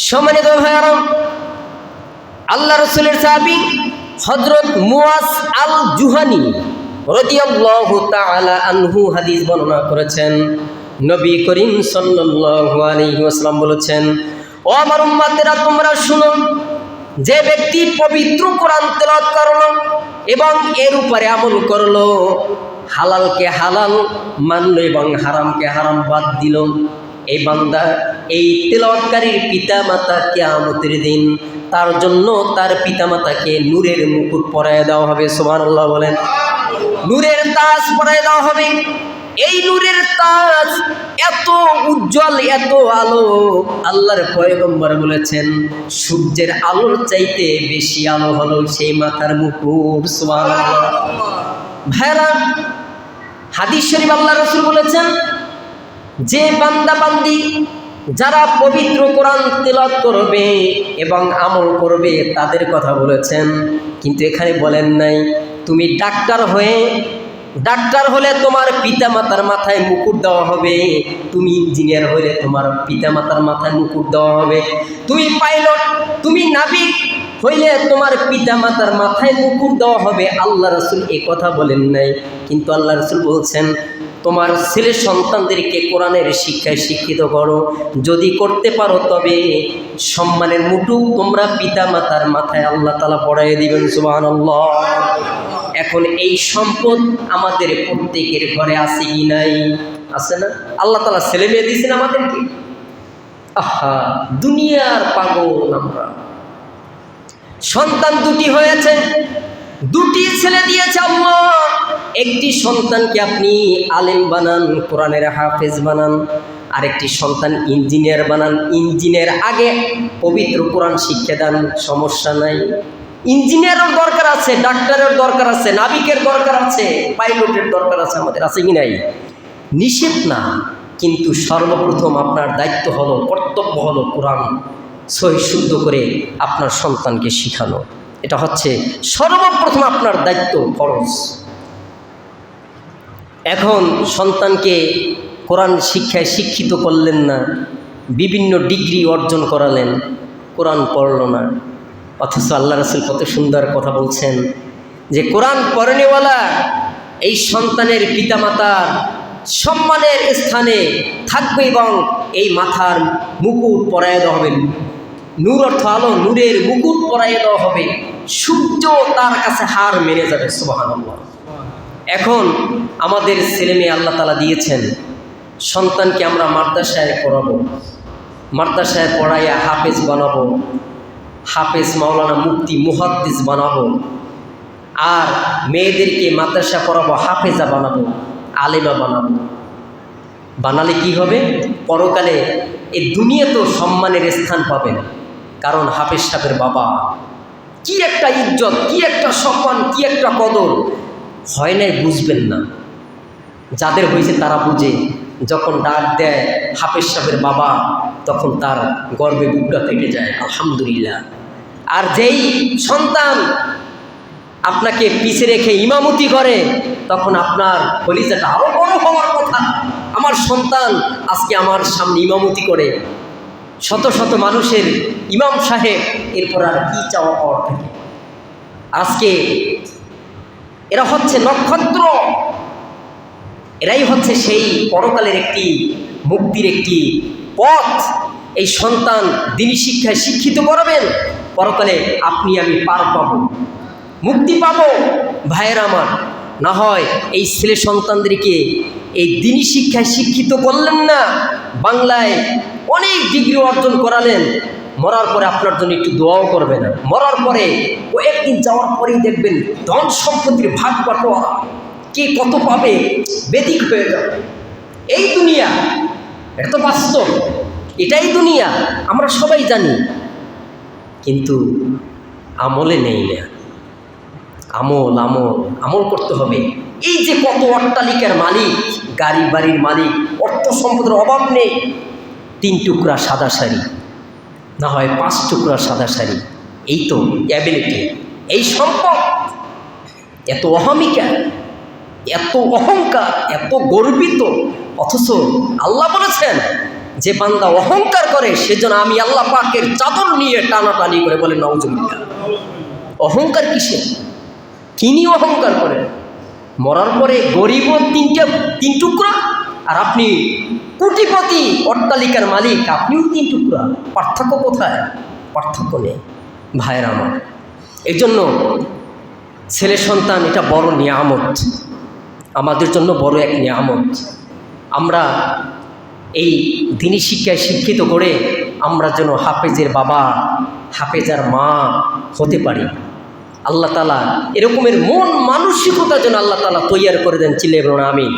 সম্মানিত ভাইরা, আল্লাহ রাসূলের সাহাবী হযরত মুয়াজ আল জুহানি রাদিয়াল্লাহু তাআলা আনহু হাদিস বর্ণনা করেছেন। নবী করিম সাল্লাল্লাহু আলাইহি ওয়াসাল্লাম বলেছেন, ও আমার উম্মতেরা, তোমরা শুনো, যে ব্যক্তি পবিত্র কোরআন তেলাওয়াত করলো এবং এর উপরে আমল করলো, হালালকে হালাল মানলো এবং হারামকে হারাম বাদ দিল, এই বান্দা, এই তেলাওয়াতকারীর পিতামাতা কিয়ামতের দিন তার জন্য তার পিতামাতাকে নূরের মুকুট পরায় দেওয়া হবে। সুবহানাল্লাহ বলেন। নূরের তাজ পরায় দেওয়া হবে। এই নূরের তাজ এত উজ্জ্বল, এত আলো, আল্লাহর পয়গম্বর বলেছেন সূর্যের আলোর চাইতে বেশি আলো হলো সেই মাথার মুকুট। সুবহানাল্লাহ। ভাইরা, হাদিস শরীফ আল্লাহ রাসূল বলেছেন, যে বান্দা বান্দি যারা পবিত্র কোরআন তেলাওয়াত করবে এবং আমল করবে তাদের কথা বলেছেন, কিন্তু এখানে বলেন নাই তুমি ডাক্তার হলে তোমার পিতামাতার মাথায় মুকুট দেওয়া হবে, তুমি ইঞ্জিনিয়ার হলে তোমার পিতামাতার মাথায় মুকুট দেওয়া হবে, তুমি পাইলট, তুমি নাবিক হইলে তোমার পিতামাতার মাথায় মুকুট দেওয়া হবে। আল্লাহ রাসূল এ কথা বলেন নাই, কিন্তু আল্লাহ রাসূল বলছেন তোমার ছেলে সন্তানদেরকে কোরআনের শিক্ষায় শিক্ষিত করো, যদি করতে পারো তবে সম্মানের মুকুট তোমরা পিতামাতার মাথায় আল্লাহ তাআলা পরাইয়ে দিবেন। সুবহানাল্লাহ। এখন এই সম্পদ আমাদের প্রত্যেকের ঘরে আছে কি নাই? আছে না? আল্লাহ তাআলা ছেলে মেয়ে দিয়েছেন আমাদেরকে। আহা, দুনিয়ার পাগল আমরা। সন্তান দুটি হয়েছে, দুটি ছেলে দিয়েছে আল্লাহ। একটি সন্তানকে আপনি আলেম বানান, কোরআনের হাফেজ বানান, আরেকটি সন্তান ইঞ্জিনিয়ার বানান। ইঞ্জিনিয়ার আগে পবিত্র কোরআন শিক্ষা দেন, সমস্যা নাই। ইঞ্জিনিয়ারের দরকার আছে, ডাক্তারের দরকার আছে, নাবিকের দরকার আছে, পাইলটের দরকার আছে, আমাদের আছে কি নাই? নিষেধ না, কিন্তু সর্বপ্রথম আপনার দায়িত্ব হলো, কর্তব্য হলো কোরআন সহি শুদ্ধ করে আপনার সন্তানকে শিখানো। এটা হচ্ছে সর্বপ্রথম আপনার দায়িত্ব, ফরজ। এখন সন্তানকে কোরআন শিক্ষায় শিক্ষিত করলেন না, বিভিন্ন ডিগ্রি অর্জন করালেন, কোরআন পড়ল না, অথচ আল্লাহ রাসূল কত সুন্দর কথা বলছেন যে কোরআন পড়নেওয়ালা এই সন্তানের পিতামাতার সম্মানের স্থানে থাকবে এবং এই মাথার মুকুট পরাইয়ে দেওয়া হবে। নূর অর্থ আলো, নূরের মুকুট পরাইয়ে দেওয়া হবে, সূর্য তার কাছে হার মেনে যাবে। সুবহানাল্লাহ। এখন আমাদের ছেলে মেয়ে আল্লাহ তাআলা দিয়েছেন, সন্তানকে আমরা মাদ্রাসায় পড়াবো, মাদ্রাসায় পড়াইয়া হাফেজ বানাবো, হাফেজ মাওলানা মুফতি মুহাদ্দিস বানাবো, আর মেয়েদেরকে মাদ্রাসা পড়াবো, হাফেজা বানাবো, আলেমা বানাবো। বানালে কি হবে? পরকালে এই দুনিয়াতেও সম্মানের স্থান পাবেন, কারণ হাফেজ সাহেবের বাবা কি একটা ইজ্জত, কি একটা সম্মান, কি একটা কদর। হয় নাই বুঝবেন না, যাদের হয়েছে তারা বুঝে। যখন ডাক দেয় হাফেজ সাহেবের বাবা, তখন তার গর্বে বুকটা ফেটে যায়, আলহামদুলিল্লাহ। আর যেই সন্তান আপনাকে পিছে রেখে ইমামতি করে, তখন আপনার কলিজাটা আরো বড় হওয়ার কথা। আমার সন্তান আজকে আমার সামনে ইমামতি করে, শত শত মানুষের ইমাম সাহেব, এরপর আর কি চাওয়া পাওয়ার থাকে? আজকে এরা হচ্ছে নক্ষত্র, এরাই হচ্ছে সেই পরকালের একটি মুক্তির একটি পথ। এই সন্তান দ্বীনি শিক্ষায় শিক্ষিত করবেন, পরকালে আপনি আমি পার পাবো, মুক্তি পাবো। ভাইয়েরা আমার, না হয় এই ছেলে সন্তানদেরকে এই দ্বীনি শিক্ষায় শিক্ষিত করলেন না, বাংলায় অনেক ডিগ্রি অর্জন করালেন, মরার পরে আপনার জন্য একটু দোয়াও করবে না। মরার পরে কয়েকদিন যাওয়ার পরেই দেখবেন ধন সম্পত্তির ভাগ বাটোয়ারা, কে কত পাবে, বেদিক হয়ে যাবে। এই দুনিয়া, এটা তো বাস্তব, এটাই দুনিয়া, আমরা সবাই জানি, কিন্তু আমলে নেই না। আমল আমল আমল করতে হবে। এই যে কত অট্টালিকার মালিক, গাড়ি বাড়ির মালিক, অর্থ সম্পদের অভাব নেই, 3 টুকরা সাদা শাড়ি, না হয় 5 টুকরা সাদা শাড়ি, এই তো অ্যাবিলিটি, এই সম্পদ। এত অহমিকা, এত অহংকার, এত গর্বিত, অথচ আল্লাহ বলেছেন যে বান্দা অহংকার করে সেজন্য আমি আল্লাহ পাকের চাদর নিয়ে টানাটানি করে বলেন নাউজুবিল্লাহ। অহংকার কিসের? কি নিয়ে অহংকার করেন? মরার পরে গরিব তিন টুকরা, আর আপনি কোটিপতি অট্টালিকার মালিক, আপনিও 3 টুকরা। পার্থক্য কোথায়? পার্থক্য নেই ভাইয়ের আমার। এই জন্য ছেলে সন্তান এটা বড় নিয়ামত, আমাদের জন্য বড় এক নিয়ামত। আমরা এই দিনী শিক্ষায় শিক্ষিত করে আমরা যেন হাফেজের বাবা, হাফেজার মা হতে পারি। আল্লাহ তাআলা এরকমের মন মানসিকতা যেন আল্লাহ তাআলা তৈয়ার করে দেন। চিল্লায়ে বলুন আমিন।